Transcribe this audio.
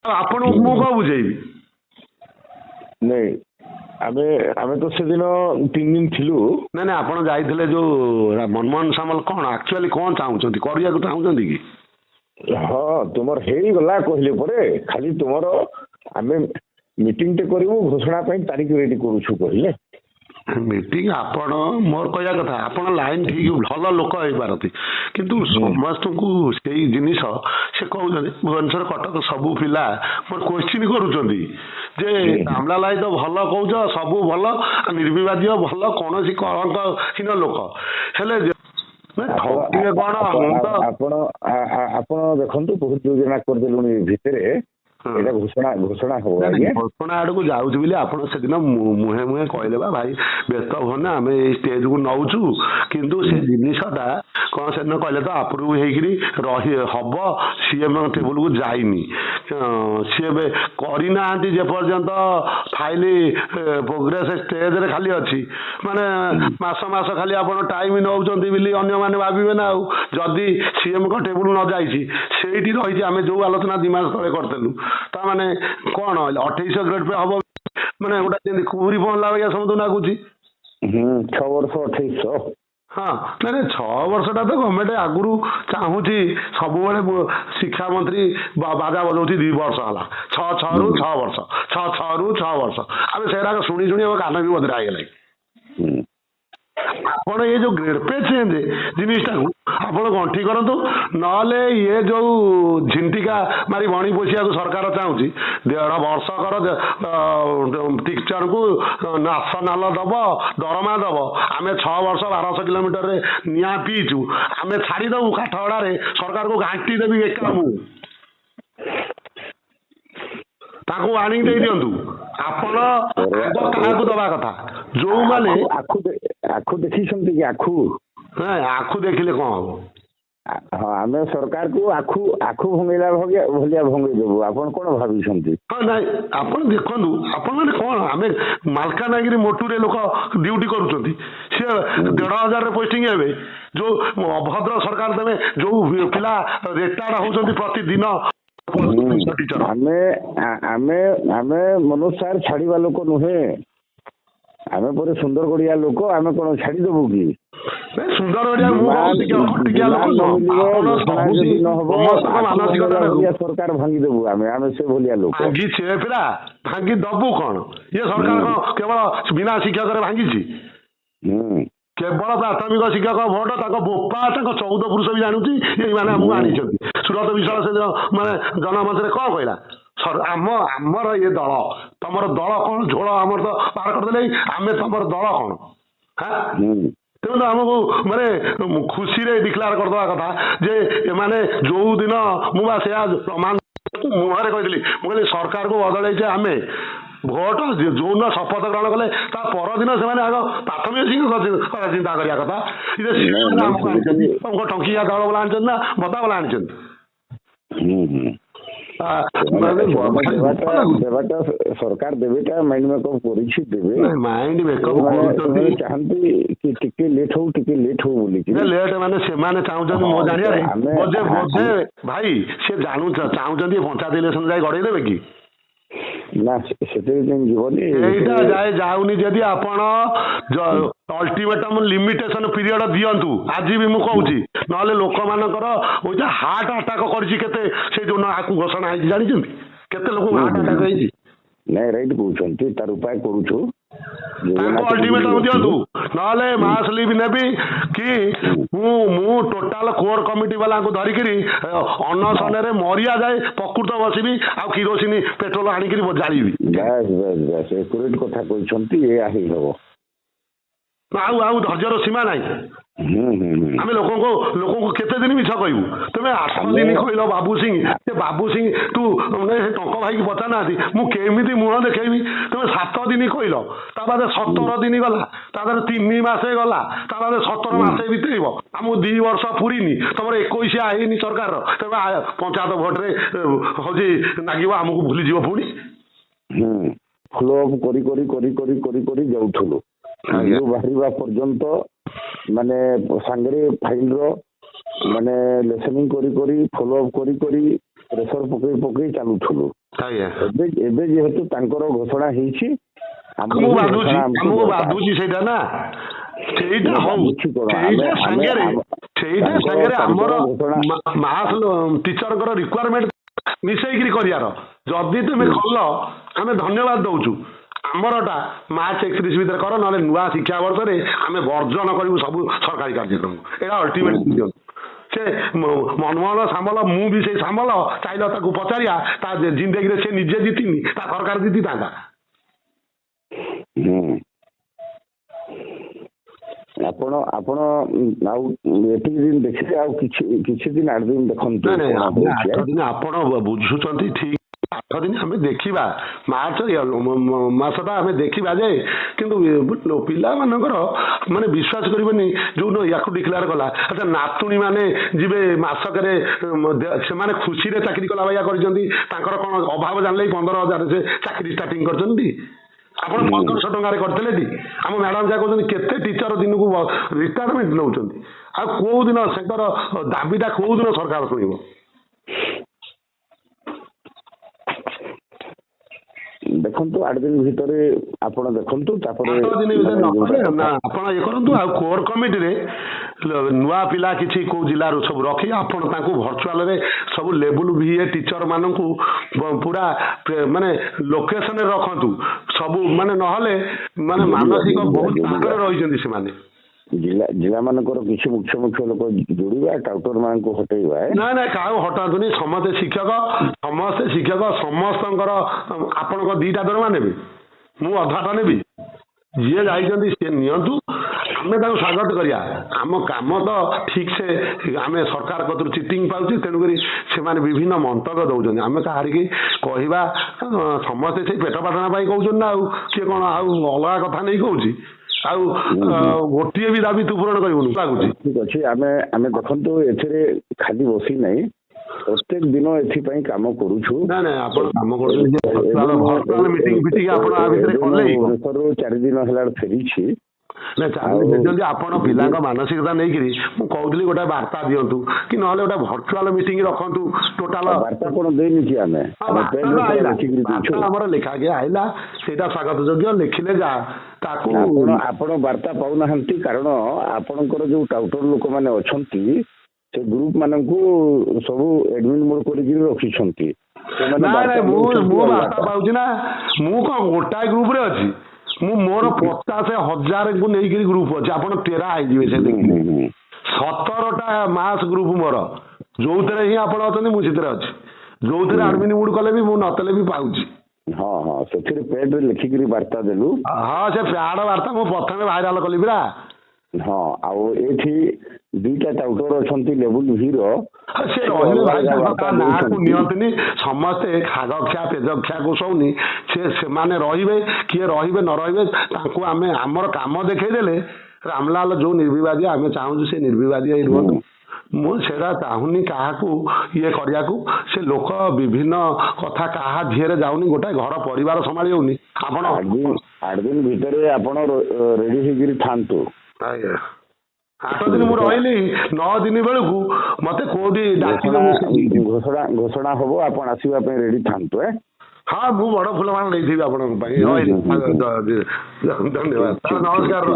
ଆପଣଙ୍କୁ ମୁଁ କଣ ବୁଝେଇବି? ନାଇଁ ଆମେ ଆମେ ତ ସେଦିନ 3 ଦିନ ଥିଲୁ। ନାଇଁ ନାଇଁ ଆପଣ ଯାଇଥିଲେ ଯୋଉ ମନମୋହନ ସାମଲ କଣ ଆକ୍ଚୁଆଲି କଣ ଚାହୁଁଛନ୍ତି, କରିବାକୁ ଚାହୁଁଛନ୍ତି କି? ହଁ ତୁମର ହେଇଗଲା କହିଲେ ପରେ ଖାଲି ତୁମର ଆମେ ମିଟିଂଟେ କରିବୁ, ଘୋଷଣା ପାଇଁ ତାରିଖ ରେଡି କରୁଛୁ କହିଲେ। ମିଟିଂ ଆପଣ ମୋର କହିବା କଥା ଆପଣ ଲାଇନ ଠିକ ଭଲ ଲୋକ ହେଇପାରନ୍ତି, କିନ୍ତୁ ସମସ୍ତଙ୍କୁ ସେଇ ଜିନିଷ ସେ କହୁଛନ୍ତି ଭୁବନେଶ୍ୱର କଟକ ସବୁ ପିଲା ମୋର କୋଶ୍ଚିନ୍ କରୁଛନ୍ତି ଯେ କାମଲାଲାଇ ତ ଭଲ କହୁଛ, ସବୁ ଭଲ, ନିର୍ବିବାଦୀୟ ଭଲ, କୌଣସି କଳଙ୍କହୀନ ଲୋକ ହେଲେ କଣ ଆପଣ ଦେଖନ୍ତୁ ବହୁତ ଯୋଜନା କରିଦେଲୁଣି ଭିତରେ, ଏଇଟା ଘୋଷଣା ହବ। ଘୋଷଣା ଆଡକୁ ଯାଉଛି ବୋଲି ଆପଣ ସେଦିନ ମୁହେଁ ମୁହେଁ କହିଲେ ବା ଭାଇ ବ୍ୟସ୍ତ ହୁଅନା ଆମେ ଏଇ ଷ୍ଟେଜକୁ ନଉଛୁ, କିନ୍ତୁ ସେ ଜିନିଷଟା କଣ ସେଦିନ କହିଲେ ତ ଆପ୍ରୁଭ ହେଇକିରି ହବ, ସିଏମ ଟେବୁଲକୁ ଯାଇନି, ସିଏ ଏବେ କରିନାହାନ୍ତି ଯେପର୍ଯ୍ୟନ୍ତ ଫାଇଲ ପ୍ରୋଗ୍ରେସ ଷ୍ଟେଜରେ ଖାଲି ଅଛି, ମାନେ ମାସ ମାସ ଖାଲି ଆପଣ ଟାଇମ ନେଉଛନ୍ତି ବୋଲି ଅନ୍ୟମାନେ ଭାବିବେ ନା। ଆଉ ଯଦି ସିଏମଙ୍କ ଟେବୁଲ ନ ଯାଇଛି ସେଇଠି ରହିଛି, ଆମେ ଯୋଉ ଆଲୋଚନା 2 ମାସ ତଳେ କରିଥିଲୁ ତାମାନେ କଣ 2800 ଗ୍ରେଡ୍ ପେ ହବ, ମାନେ ଗୋଟା ଯେମିତି କୁହୁରି ପହଁରିଲା ଭଳିଆ ସମସ୍ତଙ୍କୁ ଲାଗୁଛି। 6 ବର୍ଷ 2800। ହଁ ନାଇଁ 6 ବର୍ଷଟା ତ ଗଭର୍ଣ୍ଣମେଣ୍ଟ ଆଗରୁ ଚାହୁଁଛି, ସବୁବେଳେ ଶିକ୍ଷାମନ୍ତ୍ରୀ ବାଜା ବଜାଉଛି 2 ବର୍ଷ ହେଲା, 6 ରୁ 6 ବର୍ଷ, 6 ରୁ 6 ବର୍ଷ, ଆମେ ସେଗୁଡାକ ଶୁଣି ଶୁଣି ଆମ କାନ ବି ବଦରା ହେଇଗଲାଣି। ଆପଣ ଏ ଯୋଉ ଗ୍ରେଡ୍ ପେ ଚେଞ୍ଜ ଜିନିଷଟାକୁ ଆପଣ ଗଣ୍ଠି କରନ୍ତୁ, ନହେଲେ ଇଏ ଯୋଉ ଝିଣ୍ଟିକା ମାରି ବଣି ପୋଷିବାକୁ ସରକାର ଚାହୁଁଛି, 1.5 ବର୍ଷକର ଟିଚରକୁ ନାସନାଲ ଦବ, ଦରମା ଦବ, ଆମେ 6 ବର୍ଷ 1200 କିଲୋମିଟରରେ ନିଆଁ ପିଇଛୁ, ଆମେ ଛାଡ଼ିଦବୁ କାଠଗଡ଼ାରେ ସରକାରକୁ ଘାଣ୍ଟି ଦେବି ଏକା ମୁଁ, ତାଙ୍କୁ ୱାର୍ଣ୍ଣିଂ ଦେଇ ଦିଅନ୍ତୁ। ଆପଣ ଆଗ କାହାକୁ ଦବା କଥା, ଯୋଉମାନେ ଆଖୁ ଦେଖିଛନ୍ତି କି ଆଖୁ ଦେଖିଲେ କଣ ହବ? ହଁ ଆମେ ସରକାରକୁ ଆଖୁ ଭଙ୍ଗେଇଲା ଭଳିଆ ଭଙ୍ଗେଇ ଦେବୁ, ଆପଣ କଣ ଭାବିଛନ୍ତି? ହଁ ନାଇଁ ଆପଣ ଦେଖନ୍ତୁ, ଆପଣ ମାନେ କଣ, ଆମେ ମାଲକାନଗିରି ମୋଟୁରେ ଲୋକ ଡ୍ୟୁଟି କରୁଛନ୍ତି, ସିଏ 1,500ରେ ପୋଷ୍ଟିଂ ହେବେ, ଯୋଉ ଅଭଦ୍ର ସରକାର ଦେବେ, ଯୋଉ ପିଲା ରିଟାୟାର୍ଡ ହଉଛନ୍ତି ପ୍ରତିଦିନ। ଆମେ ମନୋଜ ସାର୍ ଛାଡିବା ଲୋକ ନୁହେଁ, ଆମେ ପରେ ସୁନ୍ଦରଗଡିଆ ଲୋକ, ଆମେ କଣ ଛାଡିଦେବୁ କି? ସୁନ୍ଦରଗଡିଆ ସରକାର ଭାଙ୍ଗିଦେବୁ, ଆମେ ସେ ଭଳିଆ ଲୋକ ଭାଙ୍ଗି ଦବୁ କଣ? ଇଏ ସରକାର କଣ କେବଳ ବିନା ଶିକ୍ଷକରେ ଭାଙ୍ଗିଛି? କେବଳ ପ୍ରାଥମିକ ଶିକ୍ଷକ ଭୋଟ ତାଙ୍କ ବୋପା ତାଙ୍କ 14 ପୁରୁଷ ବି ଜାଣୁଛି, ଏଇମାନେ ଆମକୁ ଆଣିଛନ୍ତି। ସୁରତ ବିଶ୍ୱାଳ ସେ ମାନେ ଜନମଞ୍ଚରେ କଣ କହିଲା, ଆମର ଇଏ ଦଳ, ତମର ଦଳ କଣ, ଝୋଳ ଆମର ତ ବାହାର କରିଦେଲେ, ଆମେ ତମର ଦଳ କଣ? ତେଣୁ ଆମକୁ ମାନେ ଖୁସିରେ ଡିକ୍ଲାର କରିଦେବା କଥା ଯେ ଏମାନେ ଯୋଉ ଦିନ, ମୁଁ ବା ସେୟା ପ୍ରମାଣ ମୁହଁରେ କହିଥିଲି, ମୁଁ କହିଲି ସରକାରକୁ ବଦଳେଇଛେ ଆମେ, ଭୋଟ ଯୋଉଦିନ ଶପଥ ଗ୍ରହଣ କଲେ ତା ପରଦିନ ସେମାନେ ଆଗ ପ୍ରାଥମିକ ଶିକ୍ଷକ ଚିନ୍ତା କରିବା କଥା। ଆମକୁ ଆଣିଛନ୍ତି ଟଙ୍କିଆ ଦଳ ବୋଲା ଆଣିଛନ୍ତି ନା ଭତ୍ତା ବୋଲା ଆଣିଛନ୍ତି? ଦେବାଟା ସରକାର ଦେବେଟା ମାଇଣ୍ଡ ମେକଅପ୍ କରିଛି, ଦେବେ ମାଇଣ୍ଡ ମେକଅପ୍ ଚାହାନ୍ତି କି ଟିକେ ଲେଟ୍ ହଉ ବୋଲିକି। ଲେଟ୍ ମାନେ ସେମାନେ ଚାହୁଁଛନ୍ତି ମୋ ଜାଣିବାରେ ବୋଧେ ଭାଇ ସେ ଚାହୁଁଛନ୍ତି ପଞ୍ଚାୟତ ଇଲେକ୍ସନ ଯାଇ ଗଡ଼େଇ ଦେବେ କି? ନା ସେଥିରେ ଯିବନି, ଏଇଟା ଯାଉନି। ଯଦି ଆପଣ ଅଲ୍ଟିମେଟମ୍ ଲିମିଟେସନ ପିରିୟଡ ଦିଅନ୍ତୁ, ଆଜି ବି ମୁଁ କହୁଛି, ନହେଲେ ଲୋକମାନଙ୍କର ହାର୍ଟ ଆଟାକ୍ କରିଛି କେତେ, ସେ ଯୋଉ ଆକୁ ଘୋଷଣା ହେଇଛି ଜାଣିଛନ୍ତି କେତେ ଲୋକ ହାର୍ଟ ଆଟାକ୍ ହେଇଛି? ନାଇଁ ରାଇଟ୍ କହୁଛନ୍ତି, ତାର ଉପାୟ କରୁଛୁ, ତାଙ୍କୁ ଅଲ୍ଟିମେଟମ୍ ଦିଅନ୍ତୁ, ନହେଲେ ମାସ୍ ଲିଭ୍ ନେବି କି ମୁଁ ଟୋଟାଲ କୋର କମିଟି ବାଲାଙ୍କୁ ଧରିକିରି ଅନଶନରେ ମରିଆ ଯାଏ ପ୍ରକୃତ ବସିବି, ଆଉ କିରୋସିନି ପେଟ୍ରୋଲ ଆଣିକିରି ଜାଳିବି। ଏକୁରେଟ୍ କଥା କହିଛନ୍ତି, ଏଇଆ ହିଁ ହବ। ଆଉ ଧୈର୍ଯ୍ୟର ସୀମା ନାହିଁ। ଆମେ ଲୋକଙ୍କୁ କେତେ ଦିନ ମିଛ କହିବୁ? ତୁମେ 8 ଦିନ କହିଲ ବାବୁ ସିଂ, ସେ ବାବୁ ସିଂ ତୁ ଟଙ୍କ ଭାଇକି ପଚାରୁନାହାନ୍ତି ମୁଁ କେମିତି ମୁହଁ ଦେଖେଇବି? ତୁମେ 7 ଦିନ କହିଲ, ତା ବାଦେ 17 ଦିନ ଗଲା, ତା ଦେହରେ 3 ମାସେ ଗଲା, ତା ବାଦେ 17 ମାସେ ବିତେଇବ, ଆମକୁ 2 ବର୍ଷ ପୁରିନି, ତମର 21 ହେଇନି ସରକାରର, ତେବେ ପଞ୍ଚାୟତ ଭୋଟରେ ହଉଛି ନାଗିବ, ଆମକୁ ଭୁଲିଯିବ ପୁଣି। ଫଲୋ ଅପ୍ କରି ଯାଉଥିଲୁ, ବାହାରିବା ପର୍ଯ୍ୟନ୍ତ ମାନେ ସାଙ୍ଗରେ ଫାଇଲର ମାନେ ଲେସନିଂ କରି ଫଲୋ ଅପ୍ କରି ପ୍ରେସର ପକେଇ ଚାଲୁଥିଲୁ। ଆଜ୍ଞା ଏବେ ଯେହେତୁ ତାଙ୍କର ଘୋଷଣା ହେଇଛି ଆମକୁ ବାଧୁଛି ସେଇଟା ନା ସେଇଟା ହଉ ସେଇଟା ସାଙ୍ଗରେ ଆମର ମାସ ଟିଚରଙ୍କର ରିକ୍ୱାରମେଣ୍ଟ ମିଶେଇକିରି କରିବାର ଯଦି ତୁମେ କଲ ଆମେ ଧନ୍ୟବାଦ ଦଉଛୁ ଆମରଟା ମାର୍ଚ୍ଚ 31 ଭିତରେ କର ନହେଲେ ନୂଆ ଶିକ୍ଷାବର୍ଷରେ ଆମେ ବର୍ଜନ କରିବୁ ସବୁ ସରକାରୀ କାର୍ଯ୍ୟକ୍ରମ ଏଇଟା ଅଲ୍ଟିମେଟ ଦିଅନ୍ତୁ ସେ ମନମୋହନ ସାମଲ ମୁଁ ବି ସେଇ ସାମଲ ଚାହିଁଲେ ତାକୁ ପଚାରିବା ତା ଜିନ୍ଦଗିରେ ସେ ନିଜେ ଜିତିନି ତା ସରକାର ଜିତିଥାନ୍ତା ଆପଣ ଆପଣ ଆଉ ଏତିକି ଦିନ ଦେଖିଲେ ଆଉ କିଛି ଦିନ 8 ଦିନ ଦେଖନ୍ତୁ 8 ଦିନ ଆପଣ ବୁଝୁଛନ୍ତି ଠିକ 8 ଦିନ ଆମେ ଦେଖିବା ମାର୍ଚ୍ଚ ମାସଟା ଆମେ ଦେଖିବା ଯେ କିନ୍ତୁ ପିଲାମାନଙ୍କର ମାନେ ବିଶ୍ୱାସ କରିବେନି ଯୋଉ ୟାକୁ ଡିକ୍ଲେୟାର କଲା ଆଚ୍ଛା ନାତୁଣୀ ମାନେ ଯିବେ ମାସକରେ ସେମାନେ ଖୁସିରେ ଚାକିରି କଲା ଭଳିଆ କରିଛନ୍ତି ତାଙ୍କର କ'ଣ ଅଭାବ ଜାଣିଲେ 15,000 ସେ ଚାକିରି ଷ୍ଟାର୍ଟିଂ କରିଛନ୍ତି ଆପଣ 1500 ଟଙ୍କାରେ କରିଥିଲେ ଟି ଆମ ମ୍ୟାଡାମ ଯାହା କହୁଛନ୍ତି କେତେ ଟିଚର ଦିନକୁ ରିଟାୟାରମେଣ୍ଟ ନେଉଛନ୍ତି ଆଉ କୋଉ ଦିନ ତାଙ୍କର ଦାବିଟା କୋଉ ଦିନ ସରକାର ଶୁଣିବ ଦେଖନ୍ତୁ 8 ଦିନ ଭିତରେ ଆପଣ ଦେଖନ୍ତୁ ତାପରେ 8 ଦିନ ଭିତରେ ଆପଣ ଇଏ କରନ୍ତୁ ଆଉ କୋର କମିଟିରେ ନୂଆ ପିଲା କିଛି କୋଉ ଜିଲ୍ଲାରୁ ସବୁ ରଖି ଆପଣ ତାଙ୍କୁ ଭର୍ଚୁଆଲରେ ସବୁ ଲେବୁଲ VA ଟିଚର ମାନଙ୍କୁ ପୁରା ମାନେ ଲୋକେସନରେ ରଖନ୍ତୁ ସବୁ ମାନେ ନହେଲେ ମାନେ ମାନସିକ ବହୁତ ଚାପରେ ରହିଛନ୍ତି ସେମାନେ ଜିଲ୍ଲା ମାନଙ୍କର କିଛି ମୁଖ୍ୟ ଲୋକ ଯୋଡ଼ିବା ଟାଉଟର ମାନଙ୍କୁ ହଟେଇବା ନାଇଁ କାହାକୁ ହଟାନ୍ତୁନି ସମସ୍ତେ ଶିକ୍ଷକ ସମସ୍ତଙ୍କର ଆପଣଙ୍କ 2ଟା ଦରମା ନେବେ ମୁଁ ଅଧାଟା ନେବି ଯିଏ ଯାଇଛନ୍ତି ସିଏ ନିଅନ୍ତୁ ଆମେ ତାଙ୍କୁ ସ୍ୱାଗତ କରିବା ଆମ କାମ ତ ଠିକ ସେ ଆମେ ସରକାର କତରୁ ଚିଟିଂ ପାଉଛି ତେଣୁକରି ସେମାନେ ବିଭିନ୍ନ ମନ୍ତବ୍ୟ ଦଉଛନ୍ତି ଆମେ କାହାରିକି କହିବା ସମସ୍ତେ ସେଇ ପେଟ ପାଟଣା ପାଇଁ କହୁଛନ୍ତି ନା ଆଉ କିଏ କ'ଣ ଆଉ ଅଲଗା କଥା ନେଇ କହୁଛି ଆଉ ଗୋଟିଏ ବି ଦାବି ତୁ ପୂରଣ କରିବୁନି ଲାଗୁଛି ଠିକ ଅଛି ଆମେ ଦେଖନ୍ତୁ ଏଥିରେ ଖାଲି ବସି ନାହିଁ ପ୍ରତ୍ୟେକ ଦିନ ଏଥିପାଇଁ କାମ କରୁଛୁ ନାଇଁ ଆପଣ କାମ କରୁଛନ୍ତି 4 ଦିନ ହେଲା ଫେରିଛି ଯଦି ଆପଣ ପିଲାଙ୍କ ମାନସିକତା ନେଇକିରି ମୁଁ କହୁଥିଲି ଗୋଟେ ବାର୍ତ୍ତା ଦିଅନ୍ତୁ କି ନହେଲେ ଗୋଟେ ଭର୍ଚୁଆଲ ମିଟିଂ ରଖନ୍ତୁ ଟୋଟାଲ ବାର୍ତ୍ତା କ'ଣ ଦେଇନି କି ଆମେ ଆମର ଲେଖାକେ ଆଇଲା ସେଇଟା ସ୍ୱାଗତ ଯୋଗ୍ୟ ଲେଖିଲେ ଯା ତାକୁ ଆପଣ ବାର୍ତ୍ତା ପାଉନାହାନ୍ତି କାରଣ ଆପଣଙ୍କର ଯୋଉ ଟାଉଟର ଲୋକମାନେ ଅଛନ୍ତି ସେ ଗ୍ରୁପ ମାନଙ୍କୁ ସବୁ ଏଡମିନ ମୋଡ କରିକି ରଖିଛନ୍ତି ମୁଁ ବାର୍ତ୍ତା ପାଉଛି ନା ମୁଁ କ'ଣ ଗୋଟାଏ ଗ୍ରୁପରେ ଅଛି ମୁଁ ମୋର 50,000କୁ ନେଇକିରି ଗ୍ରୁପ ଅଛି ଆପଣ ଟେରା ହେଇଯିବେ ସେ ଦେଖିଲେ 17ଟା ମାସ ଗ୍ରୁପ ମୋର ଯୋଉଥିରେ ହିଁ ଆପଣ ଅଛନ୍ତି ମୁଁ ସେଥିରେ ଅଛି ଯୋଉଥିରେ ଆଡମିନ ମୁଡ କଲେ ବି ମୁଁ ନତେଲେ ବି ପାଉଛି ହଁ ସେଥିରେ ପେଡରେ ଲେଖିକିରି ବାର୍ତ୍ତା ଦେଲୁ ହଁ ସେ ପ୍ୟାଡ ବାର୍ତ୍ତା ମୁଁ ପ୍ରଥମେ ଭାଇରାଲ କଲି ପରା ହଁ ଆଉ ଏଠି 2ଟା ଟାଉଟର ଅଛନ୍ତି ଲେବୁଲ ଭିର ସେ ରହିଲେ ଭାଇ ନାଁକୁ ନିଅନ୍ତୁନି ସମସ୍ତେ ଖାଗଖିଆ ତେଜଖିଆକୁ ଶଉନି ସେମାନେ ରହିବେ କିଏ ରହିବେ ନ ରହିବେ ତାଙ୍କୁ ଆମେ ଆମର କାମ ଦେଖେଇଦେଲେ ରାମଲାଲ ଯୋଉ ନିର୍ବିବାଦୀ ଆମେ ଚାହୁଁଛୁ ସେ ନିର୍ବିବାଦୀ ହେଇ ରୁହନ୍ତୁ ମୁଁ ସେଇଟା ଚାହୁଁନି କାହାକୁ ଇଏ କରିବାକୁ ସେ ଲୋକ ବିଭିନ୍ନ କଥା କାହା ଧିଏରେ ଯାଉନି ଗୋଟାଏ ଘର ପରିବାର ସମ୍ଭାଳି ହଉନି ଆପଣ 8 ଦିନ ଭିତରେ ଆପଣ ରେଡି ହେଇକିରି ଥାନ୍ତୁ ଆଜ୍ଞା 8 ଦିନ ମୁଁ ରହିଲି 9 ଦିନ ବେଳକୁ ମତେ କୋଉଠି ଘୋଷଣା ହବ ଆପଣ ଆସିବା ପାଇଁ ରେଡି ଥାନ୍ତୁ ହଁ ମୁଁ ବଡ ଫୁଲମାଳ ନେଇଥିବି ଆପଣଙ୍କ ପାଇଁ ଧନ୍ୟବାଦ ନମସ୍କାର।